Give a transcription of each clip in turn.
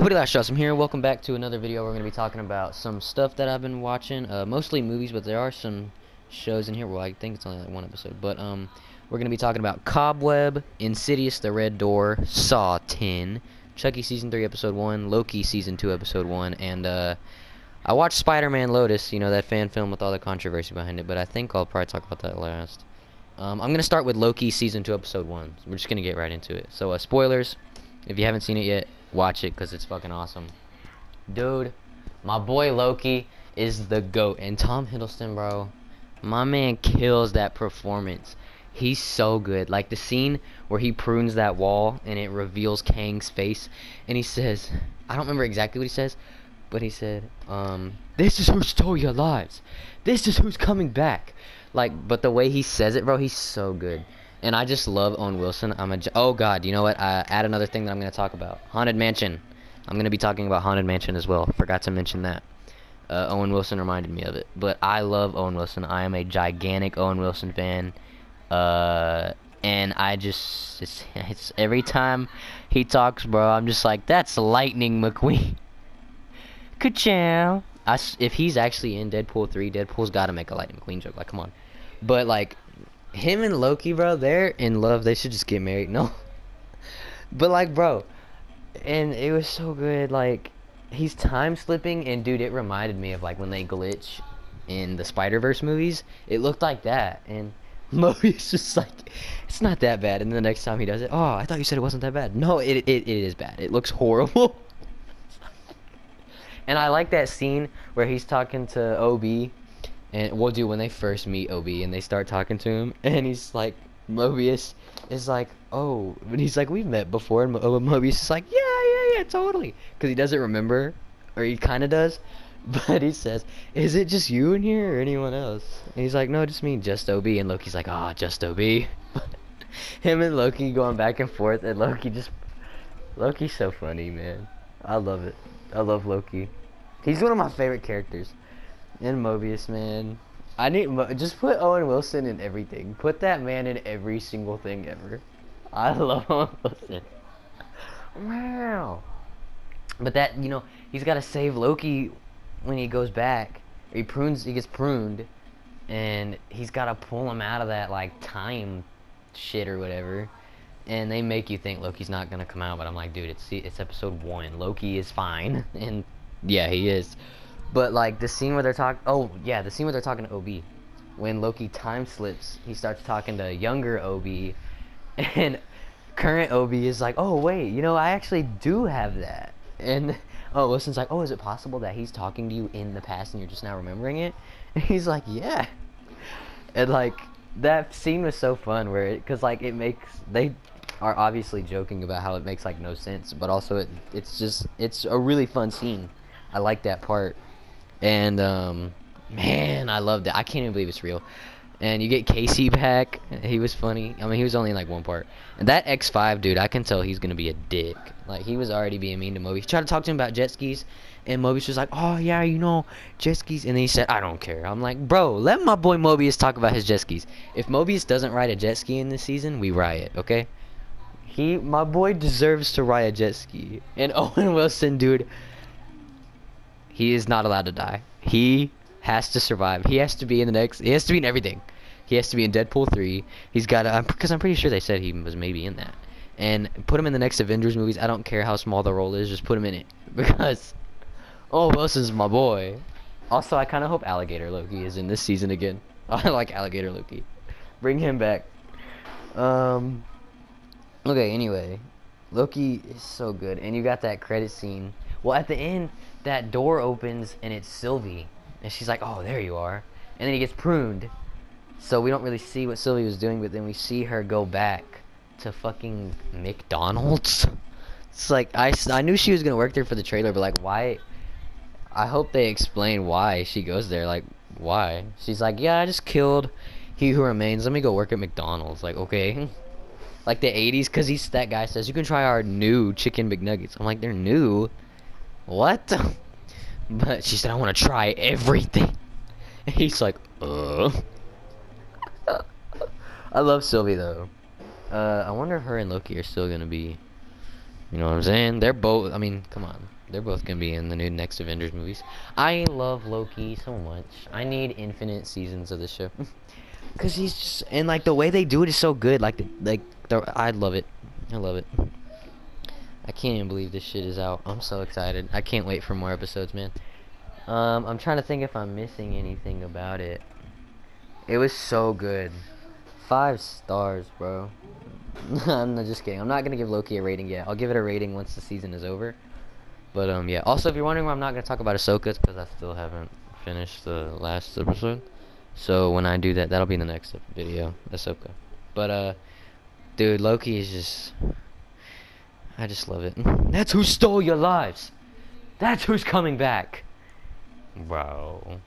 Nobody Last Shots. I'm here. Welcome back to another video. We're going to be talking about some stuff that I've been watching. Mostly movies, but there are some shows in here. Well, I think it's only like one episode. But we're going to be talking about Cobweb, Insidious, The Red Door, Saw 10, Chucky Season 3 Episode 1, Loki Season 2 Episode 1, and I watched Spider-Man Lotus, you know, that fan film with all the controversy behind it, but I think I'll probably talk about that last. I'm going to start with Loki Season 2 Episode 1. We're just going to get right into it. So, spoilers. If you haven't seen it yet, watch it because it's fucking awesome. Dude, my boy Loki is the GOAT. And Tom Hiddleston, bro, my man kills that performance. He's so good. Like the scene where he prunes that wall and it reveals Kang's face. And he says, I don't remember exactly what he says, but he said, this is who stole your lives. This is who's coming back. Like, but the way he says it, bro, he's so good. And I just love Owen Wilson. Oh god, you know what? Add another thing that I'm going to talk about. Haunted Mansion. I'm going to be talking about Haunted Mansion as well. Forgot to mention that. Owen Wilson reminded me of it. But I love Owen Wilson. I am a gigantic Owen Wilson fan. And I just it's every time he talks, bro, I'm just like, that's Lightning McQueen. Ka-chow. If he's actually in Deadpool 3, Deadpool's got to make a Lightning McQueen joke. Like, come on. But like, him and Loki, bro, they're in love. They should just get married. No. But like, bro, and it was so good. Like, he's time slipping, and dude, it reminded me of like when they glitch in the Spider-Verse movies. It looked like that, and Mobius just like, it's not that bad. And then the next time he does it, oh, I thought you said it wasn't that bad. No, it is bad. It looks horrible. And I like that scene where he's talking to OB. And we'll do when they first meet OB and they start talking to him, and he's like, Mobius is like, oh, but he's like, we've met before, and Mobius is like, yeah, totally, because he doesn't remember, or he kind of does, but he says, is it just you in here or anyone else? And he's like, no, just me, just OB, and Loki's like, ah, oh, just OB. Him and Loki going back and forth, and Loki's so funny, man. I love it. I love Loki. He's one of my favorite characters. And Mobius, man. I need just put Owen Wilson in everything. Put that man in every single thing ever. I love Owen Wilson. Wow. But that, you know, he's got to save Loki when he goes back. He gets pruned, and he's got to pull him out of that like time shit or whatever. And they make you think Loki's not gonna come out, but I'm like, dude, it's episode 1. Loki is fine, and yeah, he is. But like the scene where they're talking, the scene where they're talking to OB, when Loki time slips, he starts talking to younger OB, and current OB is like, oh wait, you know, I actually do have that. And Wilson's like, oh, is it possible that he's talking to you in the past and you're just now remembering it? And he's like, yeah. And like that scene was so fun because like they are obviously joking about how it makes like no sense, but also it's a really fun scene. I like that part. And man, I loved it. I can't even believe it's real. And you get Casey back. He was funny. I mean, he was only in like one part. And that X5 dude, I can tell he's gonna be a dick. Like, he was already being mean to Moby. He tried to talk to him about jet skis, and Mobius was like, oh yeah, you know, jet skis. And then he said, I don't care. I'm like, bro, let my boy Mobius talk about his jet skis. If Mobius doesn't ride a jet ski in this season, we riot, okay? My boy deserves to ride a jet ski. And Owen Wilson, dude, he is not allowed to die. He has to survive. He has to be in he has to be in everything. He has to be in Deadpool 3. He's got to, because I'm pretty sure they said he was maybe in that. And put him in the next Avengers movies. I don't care how small the role is, just put him in it. Because, oh, Wilson's my boy. Also, I kind of hope Alligator Loki is in this season again. I like Alligator Loki. Bring him back. Okay, anyway. Loki is so good. And you got that credit scene. Well, at the end, that door opens and it's Sylvie, and she's like, oh, there you are. And then he gets pruned, so we don't really see what Sylvie was doing, but then we see her go back to fucking McDonald's. It's like, I knew she was gonna work there for the trailer, but like, why? I hope they explain why she goes there. Like, why? She's like, yeah, I just killed He Who Remains, let me go work at McDonald's. Like, okay. Like the 80s, because that guy says, you can try our new chicken McNuggets. I'm like, they're new? What? But she said, I want to try everything. And he's like, I love Sylvie, though. I wonder if her and Loki are still going to be, you know what I'm saying? They're both, I mean, come on. They're both gonna be in the new next Avengers movies. I love Loki so much. I need infinite seasons of the show. Cause he's just, and like the way they do it is so good. I love it. I love it. I can't even believe this shit is out. I'm so excited. I can't wait for more episodes, man. I'm trying to think if I'm missing anything about it. It was so good. 5 stars, bro. I'm not just kidding. I'm not gonna give Loki a rating yet. I'll give it a rating once the season is over. But yeah. Also, if you're wondering why I'm not gonna talk about Ahsoka, it's because I still haven't finished the last episode. So when I do that, that'll be in the next video, Ahsoka. But dude, Loki is just, I just love it. That's who stole your lives. That's who's coming back. Bro.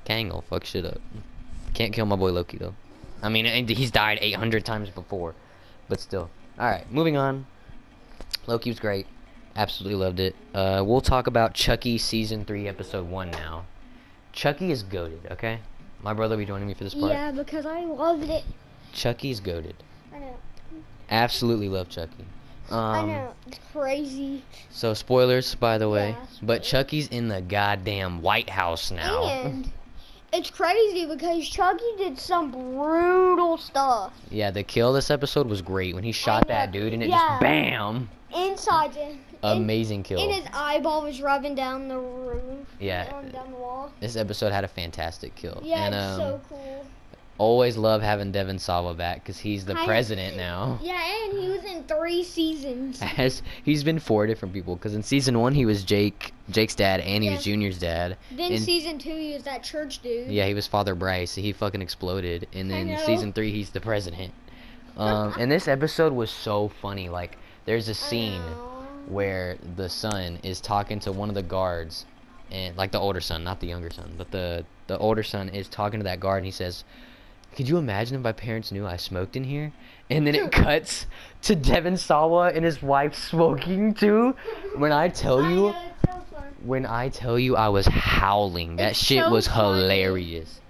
Kang will fuck shit up. Can't kill my boy Loki though. I mean, he's died 800 times before, but still. All right, moving on. Loki was great. Absolutely loved it. We'll talk about Chucky season 3, episode 1 now. Chucky is goated, okay? My brother will be joining me for this part. Yeah, because I loved it. Chucky's goated. I know. Absolutely love Chucky. I know. It's crazy. So spoilers, by the way. Yeah, But Chucky's in the goddamn White House now. And it's crazy because Chucky did some brutal stuff. Yeah, the kill this episode was great when he shot that dude and it just BAM! Inside it. Amazing kill. And his eyeball was rubbing down the roof. Yeah. Down the wall. This episode had a fantastic kill. Yeah, and, it's so cool. Always love having Devin Sawa back because he's the president now. Yeah, and he was in 3 seasons. He's been 4 different people because in season 1 he was Jake's dad and he was Junior's dad. Then in season 2 he was that church dude. Yeah, he was Father Bryce. He fucking exploded. And then season 3 he's the president. And this episode was so funny. Like there's a scene where the son is talking to one of the guards, and like the older son, not the younger son, but the older son is talking to that guard and he says, "Could you imagine if my parents knew I smoked in here?" And then it cuts to Devin Sawa and his wife smoking too. When I tell you, I was howling. That shit was hilarious.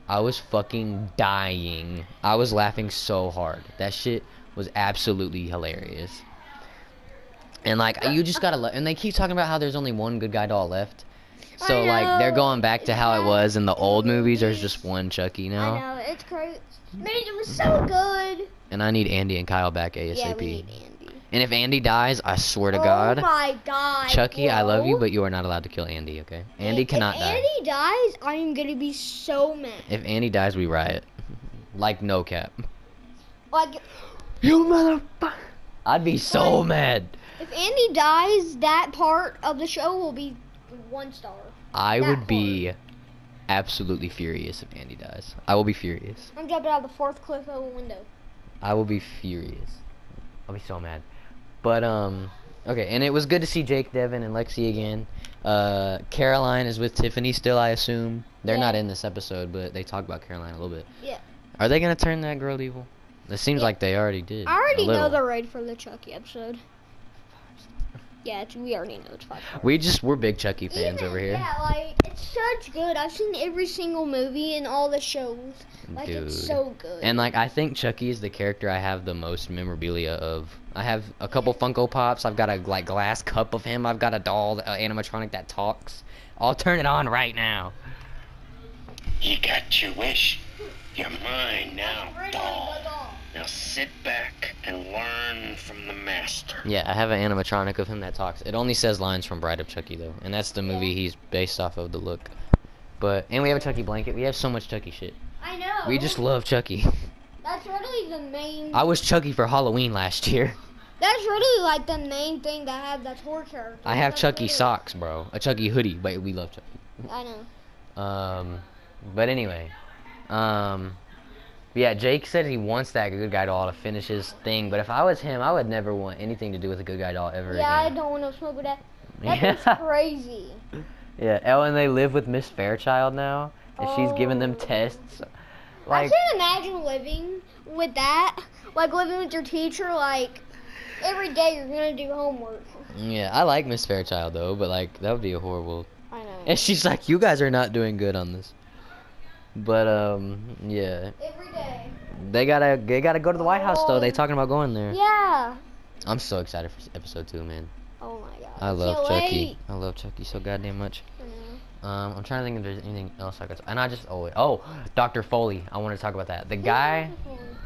I was fucking dying. I was laughing so hard. That shit was absolutely hilarious. And like, you just gotta and they keep talking about how there's only one good guy doll left. So like they're going back to how it was in the old movies. There's just one Chucky now. I know, it's crazy. Man, it was so good. And I need Andy and Kyle back ASAP. Yeah, we need Andy. And if Andy dies, I swear to God. Oh my God. Chucky, I love you, but you are not allowed to kill Andy, okay? Andy cannot die. If Andy dies, I am gonna be so mad. If Andy dies, we riot. Like no cap. Like, you motherfucker. I'd be so mad. If Andy dies, that part of the show will be 1 star. I would be absolutely furious if Andy dies. I will be furious. I'm jumping out the 4th cliff of a window. I will be furious. I'll be so mad. But okay, and it was good to see Jake, Devin, and Lexi again. Caroline is with Tiffany still, I assume. They're not in this episode, but they talk about Caroline a little bit. Yeah. Are they gonna turn that girl evil? It seems like they already did. I already know they're ready for the Chucky episode. Yeah, we already know it's 5 stars. We're big Chucky fans over here. Yeah, like, it's such good. I've seen every single movie and all the shows. Like, Dude. it's so good. And, like, I think Chucky is the character I have the most memorabilia of. I have a couple Funko Pops. I've got a, like, glass cup of him. I've got a doll, animatronic that talks. I'll turn it on right now. You got your wish. You're mine now, doll. Now sit back and learn from the master. Yeah, I have an animatronic of him that talks. It only says lines from Bride of Chucky, though. And that's the movie he's based off of, the look. And we have a Chucky blanket. We have so much Chucky shit. I know. We just love Chucky. That's really the main... I was Chucky for Halloween last year. That's really, like, the main thing that I have that's horror character. I have Chucky socks, bro. A Chucky hoodie, but we love Chucky. I know. But anyway. Yeah, Jake said he wants that good guy doll to finish his thing, but if I was him, I would never want anything to do with a good guy doll ever again. Yeah, I don't want to smoke with that. That's crazy. Yeah, and they live with Miss Fairchild now, and she's giving them tests. Like, I can't imagine living with that. Like, living with your teacher, like, every day you're going to do homework. Yeah, I like Miss Fairchild, though, but, like, that would be a horrible... I know. And she's like, you guys are not doing good on this. But, yeah. Every day. They gotta go to the White House, though. They talking about going there. Yeah. I'm so excited for episode 2, man. Oh my god. I love Can't Chucky. wait. I love Chucky so goddamn much. I know. I'm trying to think if there's anything else I could. And I just Dr. Foley. I want to talk about that. The guy,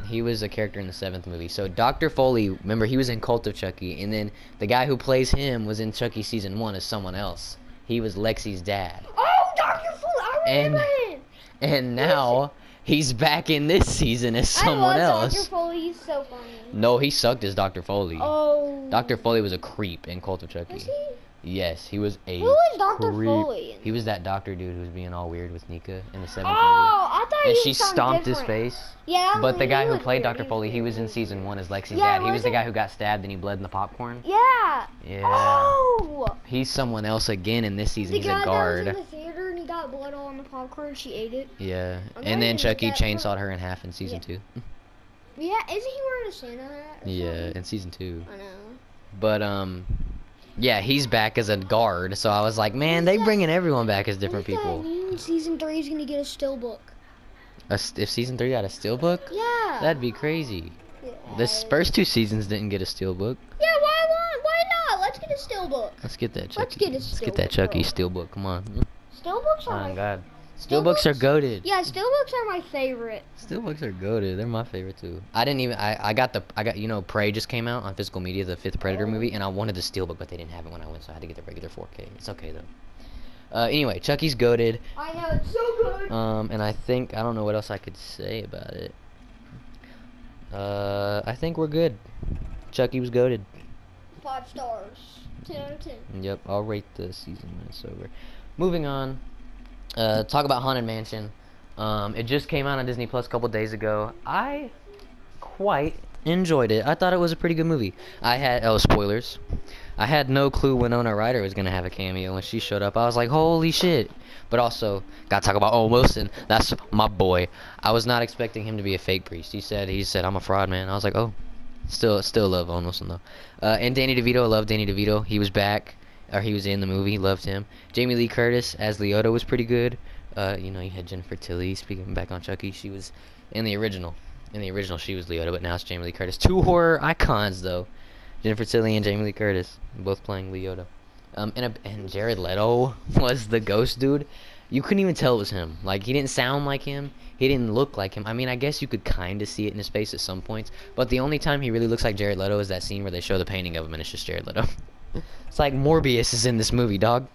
he was a character in the 7th movie. So Dr. Foley, remember he was in Cult of Chucky, and then the guy who plays him was in Chucky season 1 as someone else. He was Lexi's dad. Oh, Dr. Foley, I remember him. And now he's back in this season as someone else. Dr. Foley, he's so funny. No, he sucked as Dr. Foley. Oh. Dr. Foley was a creep in Cult of Chucky. Was he? Yes, he was a Who was Dr. creep. Foley? He was that doctor dude who was being all weird with Nika in the 7th movie. I thought And he she was something stomped his different. face. Yeah. But the guy who was played weird. Dr. Foley, he was in season 1 as Lexi's Yeah, dad. He was the wasn't- guy who got stabbed and he bled in the popcorn. Yeah. Yeah. Oh. He's someone else again in this season. The He's guy a guard. that was in the theater and he got blood all on the popcorn. She ate it. Yeah. I'm And then not Chucky even that chainsawed her in half in season 2. Yeah. Isn't he wearing a Santa hat? Or Yeah, something? in season 2. I know. But yeah, he's back as a guard. So I was like, man, they bringing everyone back as different What does that people. mean? Season 3 is gonna get a still book. If season 3 got a steelbook, Yeah. that'd be crazy. Yeah. The first 2 seasons didn't get a steelbook. Yeah. Why not? Let's get a still book. Let's get that Chucky. Let's get a Let's get that steelbook, Chucky bro. steelbook. Come on. Still books are Oh my God. Steelbooks? Steelbooks are goated. Yeah, still books are my favorite. Steelbooks are goated. They're my favorite too. I got you know, Prey just came out on physical media, the 5th Predator movie, and I wanted the steelbook, but they didn't have it when I went, so I had to get the regular 4K. It's okay though. Anyway, Chucky's goated. I know, it's so good. And I don't know what else I could say about it. I think we're good. Chucky was goated. 5 stars. 10 out of 10. Yep, I'll rate the season when it's over. Moving on. Talk about Haunted Mansion. It just came out on Disney Plus a couple days ago. I quite enjoyed it. I thought it was a pretty good movie. Spoilers. I had no clue Winona Ryder was gonna have a cameo when she showed up. I was like, holy shit. But also, gotta talk about Owen Wilson. That's my boy. I was not expecting him to be a fake priest. He said, I'm a fraud, man. I was like, oh. Still love Owen Wilson though. And Danny DeVito, I love Danny DeVito. He was back. Or he was in the movie, loved him. Jamie Lee Curtis as Leota was pretty good. You had Jennifer Tilly, speaking back on Chucky, she was in the original. In the original, she was Leota, but now it's Jamie Lee Curtis. 2 horror icons, though. Jennifer Tilly and Jamie Lee Curtis, both playing Leota. And Jared Leto was the ghost dude. You couldn't even tell it was him. Like, he didn't sound like him. He didn't look like him. I mean, I guess you could kind of see it in his face at some points. But the only time he really looks like Jared Leto is that scene where they show the painting of him and it's just Jared Leto. It's like Morbius is in this movie, dog.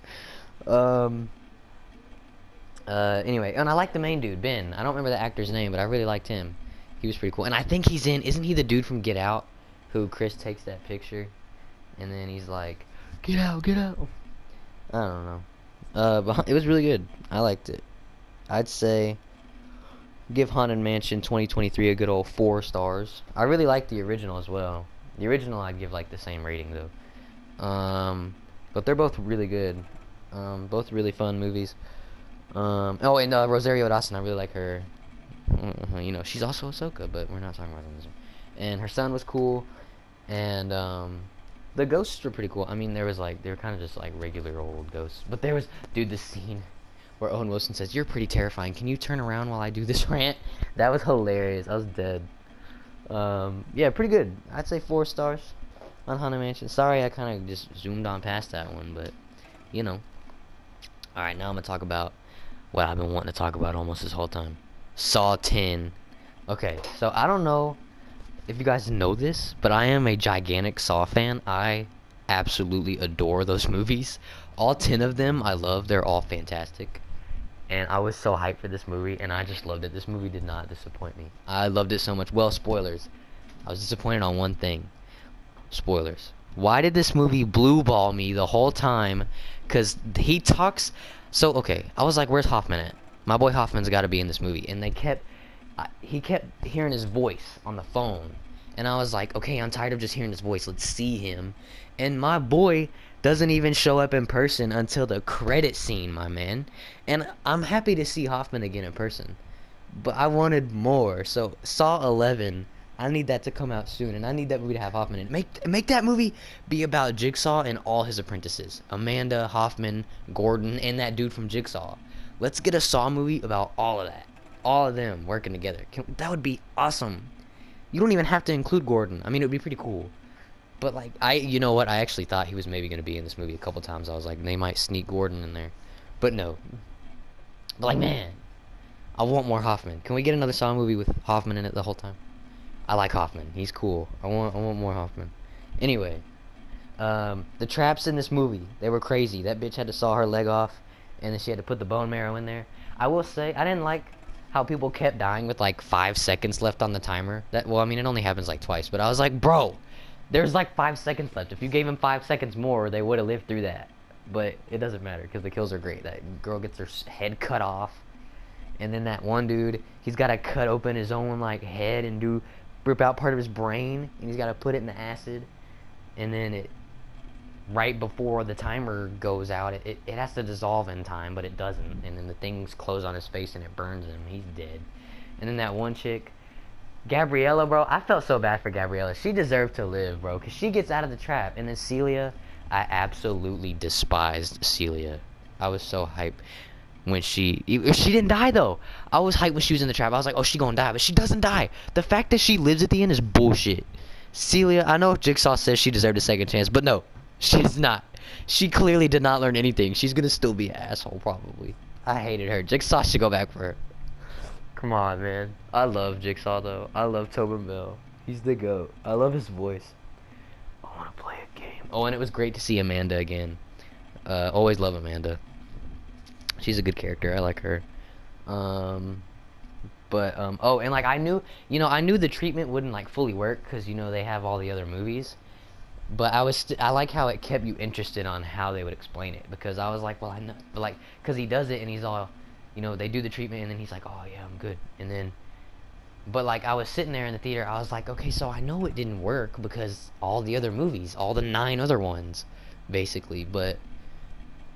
Anyway, and I like the main dude, Ben. I don't remember the actor's name, but I really liked him. He was pretty cool. And I think isn't he the dude from Get Out? Who Chris takes that picture, and then he's like, get out, get out. I don't know. But it was really good. I liked it. I'd say give Haunted Mansion 2023 a good old 4 stars. I really liked the original as well. The original I'd give like the same rating though. But they're both really good. Both really fun movies. And Rosario Dawson, I really like her. She's also Ahsoka, but we're not talking about them. And her son was cool. And the ghosts were pretty cool. I mean, they were kind of just like regular old ghosts. But there was, dude, the scene where Owen Wilson says, "You're pretty terrifying. Can you turn around while I do this rant?" That was hilarious. I was dead. Yeah, pretty good. I'd say 4 stars on Haunted Mansion. Sorry, I kind of just zoomed on past that one, but Alright, now I'm gonna talk about what I've been wanting to talk about almost this whole time. Saw 10. Okay, so I don't know if you guys know this, but I am a gigantic Saw fan. I absolutely adore those movies. All 10 of them I love. They're all fantastic. And I was so hyped for this movie, and I just loved it. This movie did not disappoint me. I loved it so much. Well, spoilers. I was disappointed on one thing. Spoilers. Why did this movie blue ball me the whole time? Because he talks... So, okay, I was like, where's Hoffman at? My boy Hoffman's got to be in this movie. And he kept hearing his voice on the phone. And I was like, okay, I'm tired of just hearing his voice. Let's see him. And my boy doesn't even show up in person until the credit scene, my man. And I'm happy to see Hoffman again in person. But I wanted more. So, Saw 11, I need that to come out soon. And I need that movie to have Hoffman in it. Make that movie be about Jigsaw and all his apprentices. Amanda, Hoffman, Gordon, and that dude from Jigsaw. Let's get a Saw movie about all of that. All of them working together. That would be awesome. You don't even have to include Gordon. I mean, it would be pretty cool. But like you know what? I actually thought he was maybe gonna be in this movie a couple times. I was like, they might sneak Gordon in there, but no. But like, man, I want more Hoffman. Can we get another Saw movie with Hoffman in it the whole time? I like Hoffman. He's cool. I want more Hoffman. Anyway, the traps in this movie, they were crazy. That bitch had to saw her leg off, and then she had to put the bone marrow in there. I will say, I didn't like how people kept dying with like 5 seconds left on the timer. Well, I mean, it only happens like twice, but I was like, bro, there's like 5 seconds left. If you gave him 5 seconds more, they would have lived through that. But it doesn't matter because the kills are great. That girl gets her head cut off, and then that one dude, he's got to cut open his own like head and rip out part of his brain, and he's got to put it in the acid, and then right before the timer goes out, it has to dissolve in time, but it doesn't, and then the things close on his face and it burns him. He's dead. And then that one chick, Gabriella, bro, I felt so bad for Gabriella. She deserved to live, bro, because she gets out of the trap. And then Celia, I absolutely despised Celia. I was so hyped when she didn't die, though. I was hyped when she was in the trap. I was like, oh, she gonna die, but she doesn't die. The fact that she lives at the end is bullshit. Celia, I know Jigsaw says she deserved a second chance, but no, she does not. She clearly did not learn anything. She's gonna still be an asshole, probably. I hated her. Jigsaw should go back for her. Come on, man. I love Jigsaw, though. I love Tobin Bell. He's the GOAT. I love his voice. I want to play a game. Oh, and it was great to see Amanda again. Always love Amanda. She's a good character. I like her. Oh, and like I knew the treatment wouldn't like fully work because they have all the other movies. But I like how it kept you interested on how they would explain it, because I was like, well, I know, but like, because he does it and he's all, they do the treatment and then he's like, oh yeah, I'm good, and then, but like I was sitting there in the theater, I was like, okay, so I know it didn't work because all the other movies, all the 9 other ones, basically, but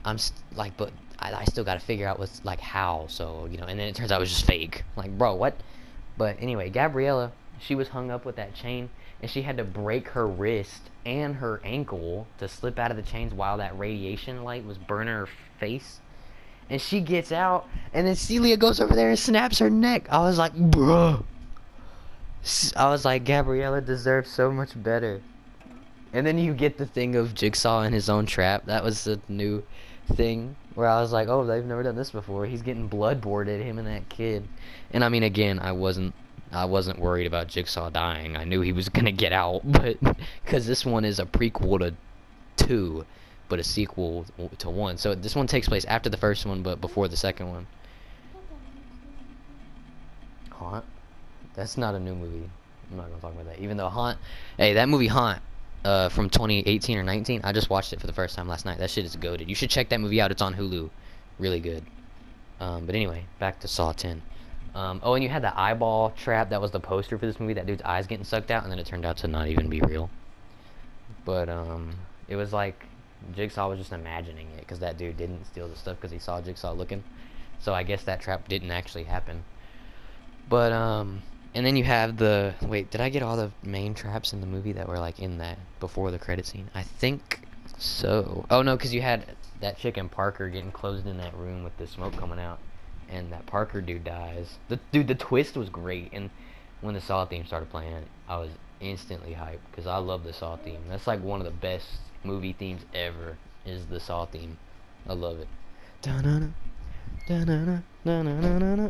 but I still got to figure out what's like how, so and then it turns out it was just fake, like, bro, what? But anyway, Gabriella, she was hung up with that chain, and she had to break her wrist and her ankle to slip out of the chains while that radiation light was burning her face. And she gets out, and then Celia goes over there and snaps her neck. I was like, bruh. I was like, Gabriella deserves so much better. And then you get the thing of Jigsaw in his own trap. That was the new thing where I was like, oh, they've never done this before. He's getting blood boarded, him and that kid. And I mean, again, I wasn't worried about Jigsaw dying. I knew he was gonna get out, but because this one is a prequel to 2, but a sequel to 1. So this one takes place after the first one, but before the second one. Haunt? That's not a new movie. I'm not gonna talk about that. Even though Haunt, hey, that movie Haunt, from 2018 or 19, I just watched it for the first time last night. That shit is goated. You should check that movie out. It's on Hulu. Really good. But anyway, back to Saw 10. Oh, and you had the eyeball trap. That was the poster for this movie. That dude's eyes getting sucked out, and then it turned out to not even be real. But it was like Jigsaw was just imagining it, because that dude didn't steal the stuff because he saw Jigsaw looking. So I guess that trap didn't actually happen. But and then you have the did I get all the main traps in the movie that were like in that before the credit scene? I think so. Oh no, because you had that chick and Parker getting closed in that room with the smoke coming out. And that Parker dude dies. The twist was great, and when the Saw theme started playing, I was instantly hyped, because I love the Saw theme. That's like one of the best movie themes ever, is the Saw theme. I love it.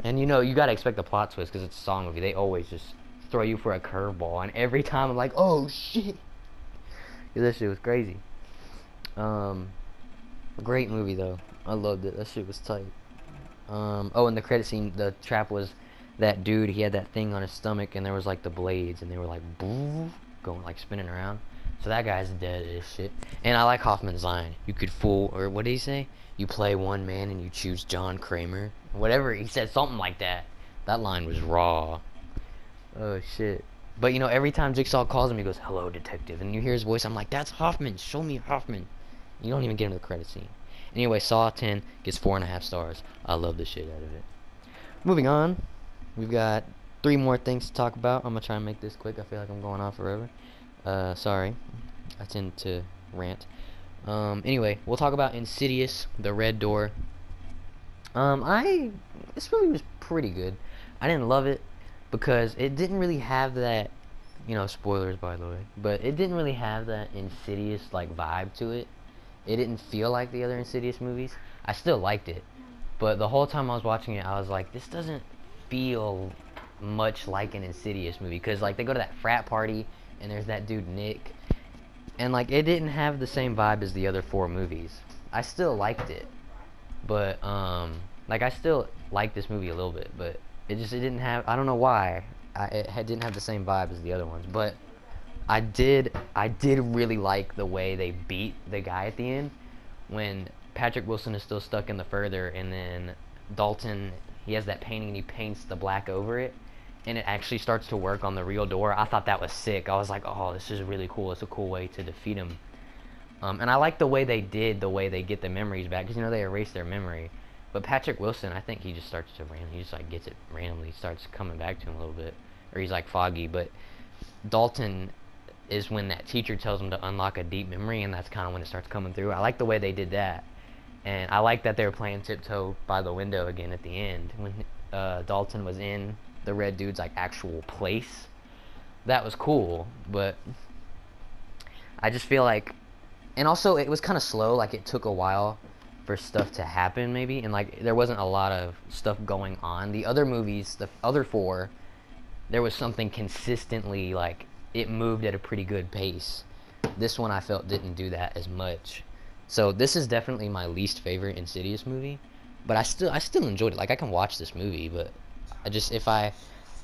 And you gotta expect the plot twist, because it's a Saw movie. They always just throw you for a curveball, and every time I'm like, oh shit. Yeah, that shit was crazy. Great movie though. I loved it. That shit was tight. Oh, in the credit scene, the trap was that dude, he had that thing on his stomach, and there was like the blades, and they were like going like spinning around. So that guy's dead as shit. And I like Hoffman's line, you could fool, or what did he say? You play one man and you choose John Kramer. Whatever, he said something like that. That line was raw. Oh shit. But every time Jigsaw calls him, he goes, hello detective, and you hear his voice, I'm like, that's Hoffman, show me Hoffman. You don't even get into the credit scene. Anyway, Saw 10 gets 4.5 stars. I love the shit out of it. Moving on, we've got 3 more things to talk about. I'm gonna try and make this quick. I feel like I'm going on forever. Sorry, I tend to rant. Anyway, we'll talk about Insidious, The Red Door. This movie was pretty good. I didn't love it because it didn't really have You know, spoilers by the way. But it didn't really have that Insidious like vibe to it. It didn't feel like the other Insidious movies. I still liked it, but the whole time I was watching it, I was like, this doesn't feel much like an Insidious movie, because like they go to that frat party and there's that dude Nick, and like it didn't have the same vibe as the other 4 movies. I still liked it, but like I still liked this movie a little bit, but it didn't have, I don't know why, didn't have the same vibe as the other ones. But I did really like the way they beat the guy at the end, when Patrick Wilson is still stuck in the further, and then Dalton, he has that painting and he paints the black over it, and it actually starts to work on the real door. I thought that was sick. I was like, oh, this is really cool. It's a cool way to defeat him. And I like the way they get the memories back, because you know they erase their memory. But Patrick Wilson, I think he just starts to he just like gets it randomly, starts coming back to him a little bit, or he's like foggy. But Dalton is when that teacher tells him to unlock a deep memory, and that's kind of when it starts coming through. I like the way they did that, and I like that they were playing tiptoe by the window again at the end when Dalton was in the red dude's like actual place. That was cool, but I just feel like, and also it was kind of slow. Like it took a while for stuff to happen, maybe, and like there wasn't a lot of stuff going on. The other movies, the other 4, there was something consistently, like it moved at a pretty good pace. This one I felt didn't do that as much. So this is definitely my least favorite Insidious movie, but I still enjoyed it. Like I can watch this movie, but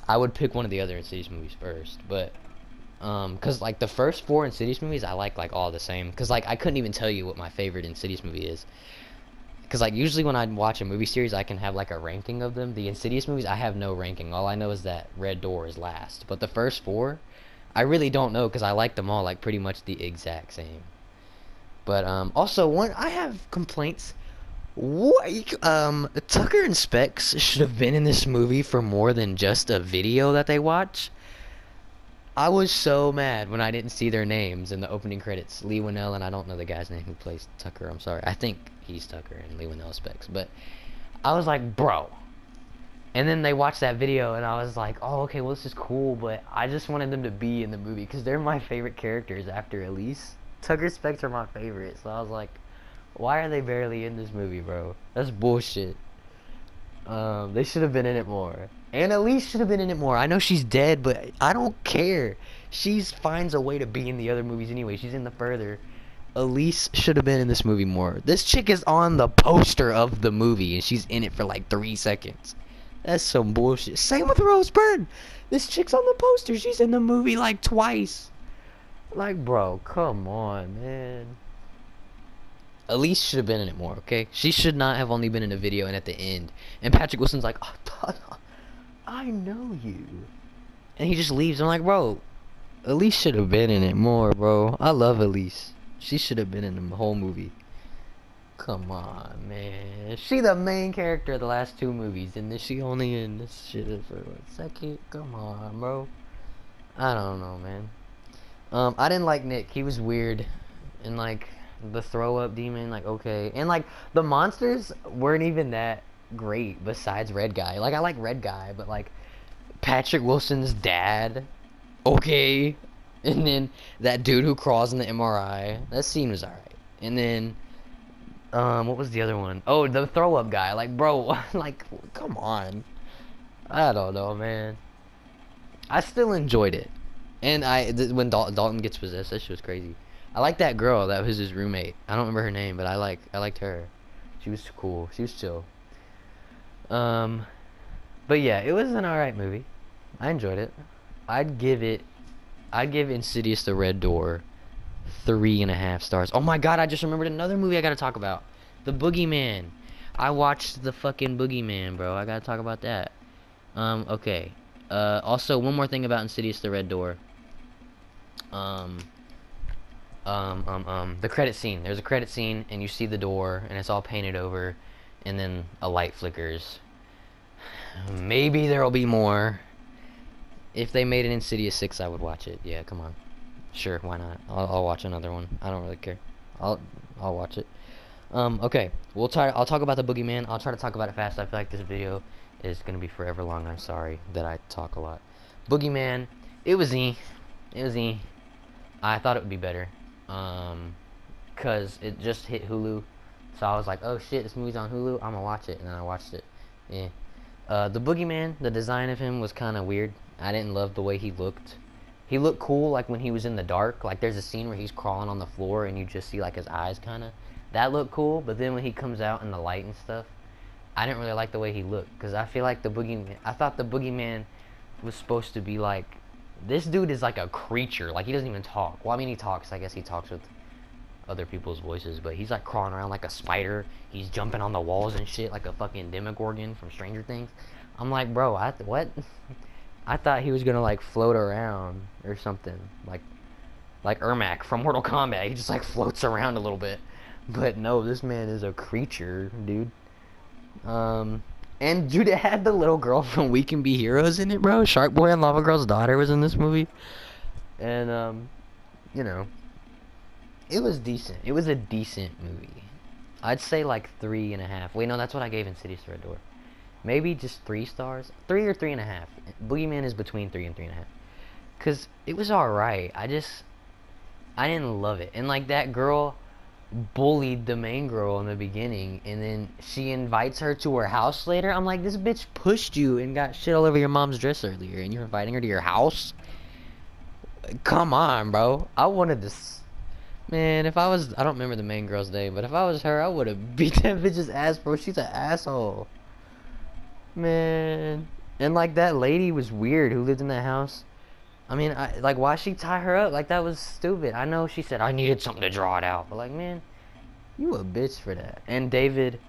I would pick one of the other Insidious movies first. But cause like the first 4 Insidious movies I like all the same. Cause like I couldn't even tell you what my favorite Insidious movie is. Cause like usually when I watch a movie series I can have like a ranking of them. The Insidious movies I have no ranking. All I know is that Red Door is last. But the first 4, I really don't know, because I like them all like pretty much the exact same. But also I have complaints. Tucker and Specs should have been in this movie for more than just a video that they watch. I was so mad when I didn't see their names in the opening credits. Lee Winnell, and I don't know the guy's name who plays Tucker. I'm sorry. I think he's Tucker and Lee Winnell Specs. But I was like, bro. And then they watched that video, and I was like, oh, okay, well, this is cool, but I just wanted them to be in the movie, because they're my favorite characters after Elise. Tucker Specs are my favorite, so I was like, why are they barely in this movie, bro? That's bullshit. They should have been in it more. And Elise should have been in it more. I know she's dead, but I don't care. She finds a way to be in the other movies anyway. She's in the further. Elise should have been in this movie more. This chick is on the poster of the movie, and she's in it for like 3 seconds. That's some bullshit. Same with Rose Byrne. This chick's on the poster. She's in the movie like twice. Like, bro, come on, man. Elise should have been in it more, okay? She should not have only been in a video and at the end. And Patrick Wilson's like, oh, I know you. And he just leaves. I'm like, bro, Elise should have been in it more, bro. I love Elise. She should have been in the whole movie. Come on, man. She the main character of the last 2 movies, and is she only in this shit for a second? Come on, bro. I don't know, man. I didn't like Nick. He was weird. And like the throw up demon, like okay. And like the monsters weren't even that great besides Red Guy. Like I like Red Guy, but like Patrick Wilson's dad, okay. And then that dude who crawls in the MRI, that scene was alright. And then what was the other one? Oh, the throw up guy. Like, bro, like, come on. I don't know, man. I still enjoyed it. And when Dalton gets possessed, that shit was crazy. I like that girl that was his roommate. I don't remember her name, but I liked her. She was cool. She was chill. But yeah, it was an alright movie. I enjoyed it. I'd give Insidious the Red Door 3.5 stars. Oh my god, I just remembered another movie I gotta talk about. The Boogeyman. I watched the fucking Boogeyman, bro. I gotta talk about that. Okay. Also, one more thing about Insidious the Red Door. The credit scene. There's a credit scene, and you see the door, and it's all painted over, and then a light flickers. Maybe there'll be more. If they made an Insidious 6, I would watch it. Yeah, come on. Sure, why not? I'll watch another one. I don't really care. I'll watch it. Okay. I'll talk about the Boogeyman. I'll try to talk about it fast. I feel like this video is gonna be forever long. I'm sorry that I talk a lot. Boogeyman. It was It was I thought it would be better. Cause it just hit Hulu, so I was like, oh shit, this movie's on Hulu, I'm gonna watch it, and then I watched it. Yeah. The Boogeyman, the design of him was kind of weird. I didn't love the way he looked. He looked cool, like when he was in the dark. Like there's a scene where he's crawling on the floor, and you just see like his eyes, kind of. That looked cool, but then when he comes out in the light and stuff, I didn't really like the way he looked, cause I feel like I thought the Boogeyman was supposed to be like, this dude is like a creature. Like he doesn't even talk. Well, I mean he talks. I guess he talks with other people's voices, but he's like crawling around like a spider. He's jumping on the walls and shit like a fucking Demogorgon from Stranger Things. I'm like, bro, what? I thought he was gonna like float around or something, like Ermac from Mortal Kombat. He just like floats around a little bit, but no, this man is a creature, dude. And dude, it had the little girl from We Can Be Heroes in it, bro. Shark Boy and Lava Girl's daughter was in this movie, and you know. It was decent. It was a decent movie. I'd say like 3.5. Wait, no, that's what I gave Insidious Red Door. Maybe just 3 stars. 3 or 3.5. Boogeyman is between 3 and 3.5. Cause it was alright. I didn't love it. And like that girl bullied the main girl in the beginning, and then she invites her to her house later. I'm like, this bitch pushed you and got shit all over your mom's dress earlier, and you're inviting her to your house? Come on, bro. I wanted to. Man, if I was, I don't remember the main girl's name, but if I was her, I would have beat that bitch's ass, bro. She's an asshole. Man. And like that lady was weird who lived in that house. I mean, like, why she tie her up? Like, that was stupid. I know she said, I needed something to draw it out. But like, man, you a bitch for that. And David,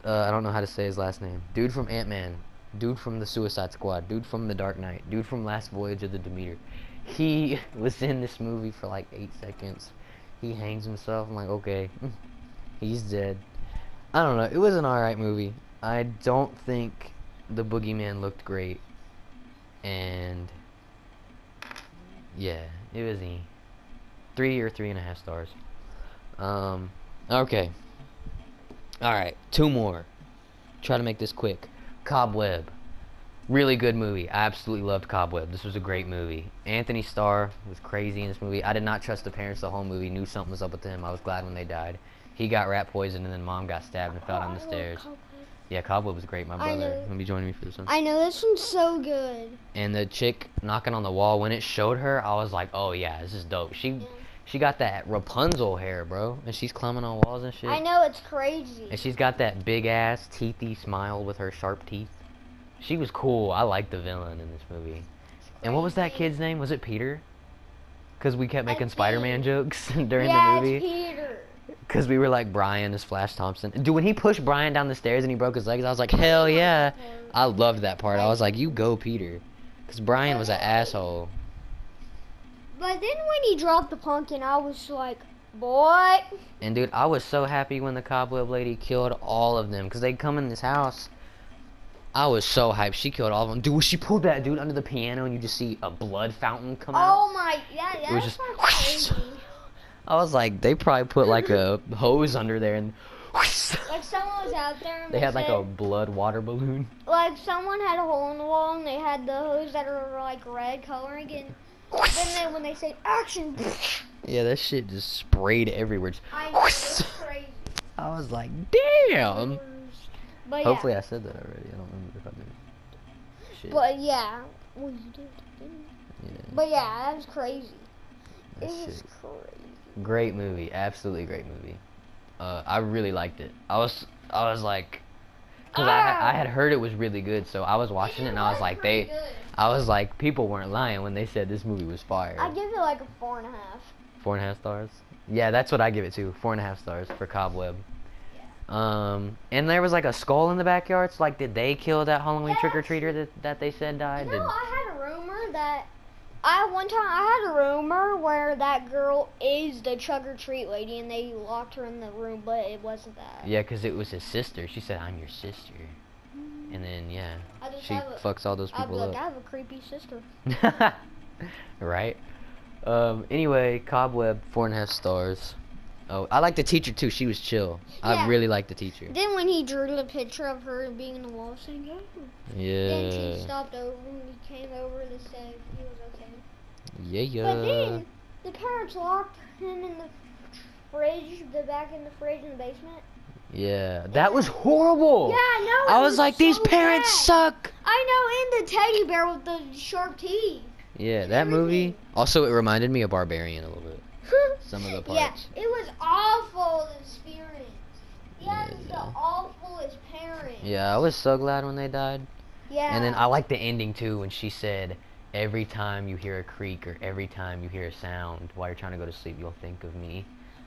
I don't know how to say his last name. Dude from Ant-Man. Dude from the Suicide Squad. Dude from The Dark Knight. Dude from Last Voyage of the Demeter. He was in this movie for like 8 seconds. He hangs himself. I'm like, okay, he's dead. I don't know. It was an alright movie. I don't think the Boogeyman looked great. And yeah, it was 3 or 3.5 stars. Okay. Alright, 2 more. Try to make this quick. Cobweb. Really good movie. I absolutely loved Cobweb. This was a great movie. Anthony Starr was crazy in this movie. I did not trust the parents the whole movie. Knew something was up with him. I was glad when they died. He got rat poisoned, and then mom got stabbed and fell down the stairs. Yeah, Cobweb was great. My brother will be joining me for this one. I know, this one's so good. And the chick knocking on the wall, when it showed her, I was like, oh yeah, this is dope. She got that Rapunzel hair, bro, and she's climbing on walls and shit. I know, it's crazy. And she's got that big ass teethy smile with her sharp teeth. She was cool. I liked the villain in this movie. And what was that kid's name? Was it Peter? Because we kept making Spider-Man jokes during the movie. Yeah, it's Peter. Because we were like, Brian is Flash Thompson. Dude, when he pushed Brian down the stairs and he broke his legs, I was like, hell yeah. I loved that part. I was like, you go, Peter. Because Brian was an asshole. But then when he dropped the pumpkin, I was like, boy. And dude, I was so happy when the Cobweb lady killed all of them. Because they come in this house. I was so hyped. She killed all of them. Dude, when she pulled that dude under the piano and you just see a blood fountain come out. Oh my, yeah, It was that's just crazy. I was like, they probably put like a hose under there and Like someone was out there and they had like said, a blood water balloon. like someone had a hole in the wall and they had the hose that are like red coloring it. Then when they say action, Yeah, that shit just sprayed everywhere. I know, it's crazy. I was like, damn. But yeah. Hopefully I said that already. I don't remember if I did. Shit. But yeah, well, you did, didn't you? Yeah. But yeah, that was crazy. That It was shit. crazy. Great movie. Absolutely great movie. I really liked it. I was like, cause I had heard it was really good, so I was watching it and I was like, I was like, people weren't lying when they said this movie was fire. I give it like a 4.5. 4.5 stars. Yeah, that's what I give it to. 4.5 stars for Cobweb. And there was like a skull in the backyard. So like, did they kill that Halloween trick-or-treater that they said died? You know, I had a rumor that one time I had a rumor where that girl is the trick-or-treat lady and they locked her in the room, but it wasn't that. Yeah, because it was his sister. She said, I'm your sister. And then, yeah, she fucks all those people I up. have a creepy sister. Right? Anyway, Cobweb, 4.5 stars. Oh, I like the teacher too. She was chill. I Yeah. really like the teacher. Then when he drew the picture of her being in the wall saying, oh. Then Yeah. she stopped over and he came over to say he was okay. Yeah. But then the parents locked him in the fridge, back in the fridge in the basement. Yeah, that was horrible. Yeah, I know. I was like, these so parents bad. suck. I know, and the teddy bear with the sharp teeth. Yeah, that movie. Also, it reminded me of Barbarian a little bit. Some of the parts. Yeah, it was awful, the experience. He has the Yeah. awfulest parents. Yeah, I was so glad when they died. Yeah. And then I like the ending too when she said, every time you hear a creak or every time you hear a sound while you're trying to go to sleep, you'll think of me.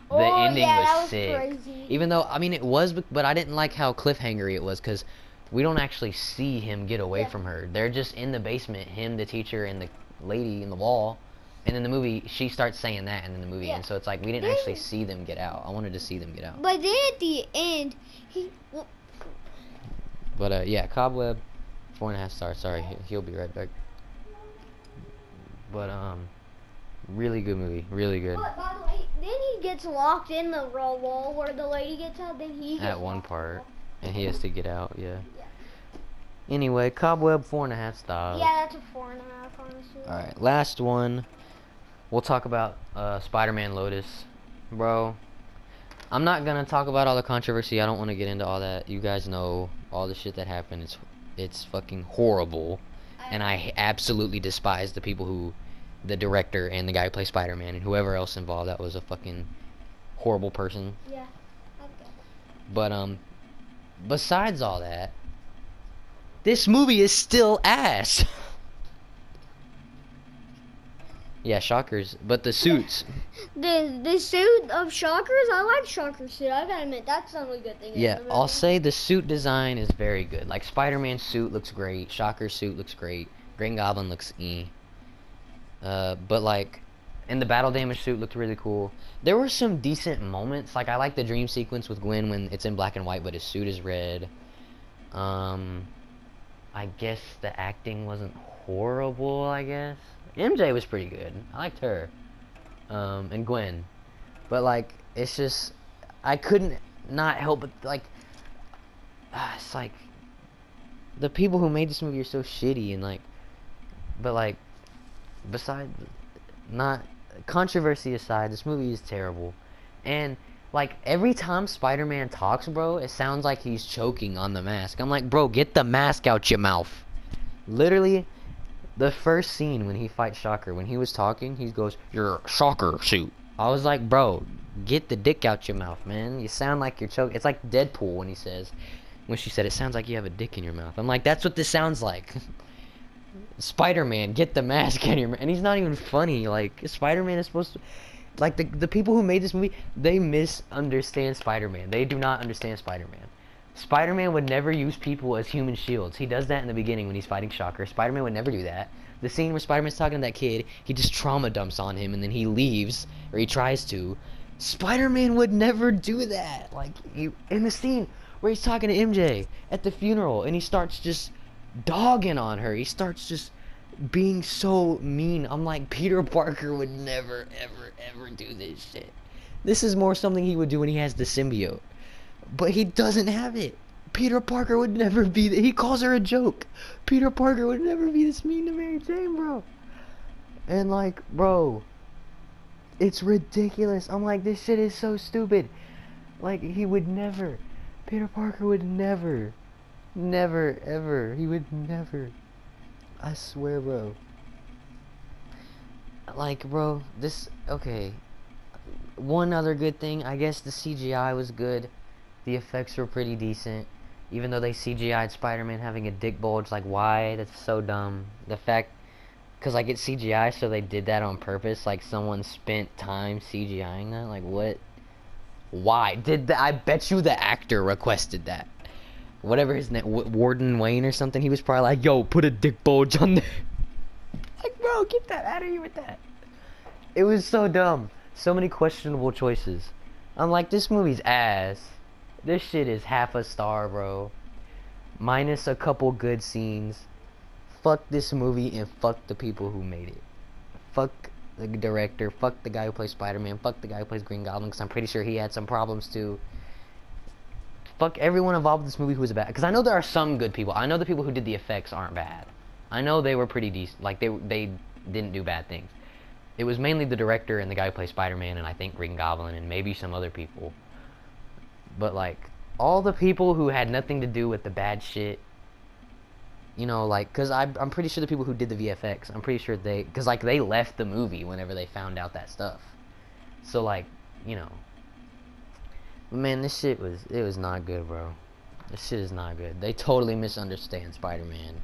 The ending yeah, was that was sick. crazy. Even though, I mean, it was, but I didn't like how cliffhangery it was because we don't actually see him get away from her. They're just in the basement, him, the teacher, and the lady in the wall. And in the movie, she starts saying that in the movie. And so it's like we didn't actually see them get out. I wanted to see them get out. But then at the end, But yeah, Cobweb, 4.5 stars. Sorry, he'll be right back. But really good movie, really good. But by the way, then he gets locked in the wall where the lady gets out. Then he gets At one locked. part, and he has to get out. Yeah. Anyway, Cobweb, 4.5 stars. Yeah, that's a 4.5 honestly. All right, last one. We'll talk about Spider-Man Lotus, bro. I'm not gonna talk about all the controversy. I don't want to get into all that. You guys know all the shit that happened. It's fucking horrible, and I absolutely despise the people who, the director and the guy who plays Spider-Man and whoever else involved. That was a fucking horrible person. Yeah. Okay. But besides all that, this movie is still ass. Yeah, Shockers, but the suits. The suit of Shockers, I like Shocker's suit. I gotta admit, that's the only good thing. Yeah, I'll say the suit design is very good. Like Spider-Man's suit looks great. Shocker's suit looks great. Green Goblin looks but like, and the battle damage suit looked really cool. There were some decent moments. Like I like the dream sequence with Gwen when it's in black and white, but his suit is red. I guess the acting wasn't horrible. I guess MJ was pretty good. I liked her. And Gwen. But like, it's just, I couldn't not help but like, it's like, the people who made this movie are so shitty and like, but like, besides, not, controversy aside, this movie is terrible. And like, every time Spider-Man talks, bro, it sounds like he's choking on the mask. I'm like, bro, get the mask out your mouth. Literally, the first scene when he fights Shocker, when he was talking, he goes, "Your Shocker suit." I was like, bro, get the dick out your mouth, man. You sound like you're choking. It's like Deadpool when she said, it sounds like you have a dick in your mouth. I'm like, that's what this sounds like. Spider-Man, get the mask out of your mouth. And he's not even funny. Like, Spider-Man is supposed to, like, the people who made this movie, they misunderstand Spider-Man. They do not understand Spider-Man. Spider-Man would never use people as human shields. He does that in the beginning when he's fighting Shocker. Spider-Man would never do that. The scene where Spider-Man's talking to that kid, he just trauma dumps on him and then he leaves, or he tries to. Spider-Man would never do that. Like, in the scene where he's talking to MJ at the funeral and he starts just dogging on her. He starts just being so mean. I'm like, Peter Parker would never, ever, ever do this shit. This is more something he would do when he has the symbiote. But he doesn't have it. Peter Parker would never be he calls her a joke. Peter Parker would never be this mean to Mary Jane, bro. And like, bro, it's ridiculous. I'm like, this shit is so stupid. Like, he would never. Peter Parker would never. Never, ever. He would never. I swear, bro. Like, bro, okay. One other good thing, I guess the CGI was good. The effects were pretty decent. Even though they CGI'd Spider-Man having a dick bulge, like, why? That's so dumb. The fact, because, like, it's CGI, so they did that on purpose. Like, someone spent time CGIing that. Like, what? Why? I bet you the actor requested that. Whatever his name, Warden Wayne or something, he was probably like, yo, put a dick bulge on there. Like, bro, get that out of here with that. It was so dumb. So many questionable choices. I'm like, this movie's ass. This shit is half a star, bro. Minus a couple good scenes. Fuck this movie and fuck the people who made it. Fuck the director. Fuck the guy who plays Spider-Man. Fuck the guy who plays Green Goblin, because I'm pretty sure he had some problems too. Fuck everyone involved with this movie who was bad. Because I know there are some good people. I know the people who did the effects aren't bad. I know they were pretty decent. Like, they didn't do bad things. it was mainly the director and the guy who plays Spider-Man and I think Green Goblin and maybe some other people. But like all the people who had nothing to do with the bad shit, you know, like, cause I'm pretty sure the people who did the VFX, I'm pretty sure cause like they left the movie whenever they found out that stuff. So like, you know, man, it was not good, bro. This shit is not good. They totally misunderstand Spider-Man.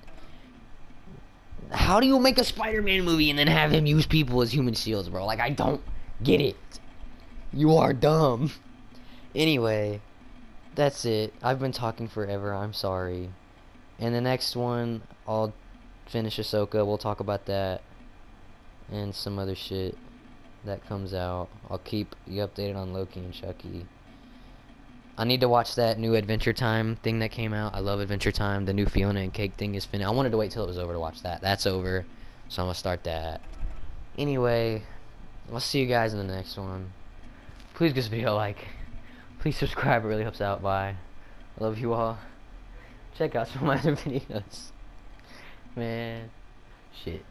How do you make a Spider-Man movie and then have him use people as human shields, bro? Like, I don't get it. You are dumb. Anyway, that's it. I've been talking forever. I'm sorry. And the next one, I'll finish Ahsoka. We'll talk about that. And some other shit that comes out. I'll keep you updated on Loki and Chucky. I need to watch that new Adventure Time thing that came out. I love Adventure Time. The new Fiona and Cake thing is finished. I wanted to wait till it was over to watch that. That's over, so I'm gonna start that. Anyway, I'll see you guys in the next one. Please give this video a like. Please subscribe. It really helps out. Bye. I love you all. Check out some of my other videos. Man, shit.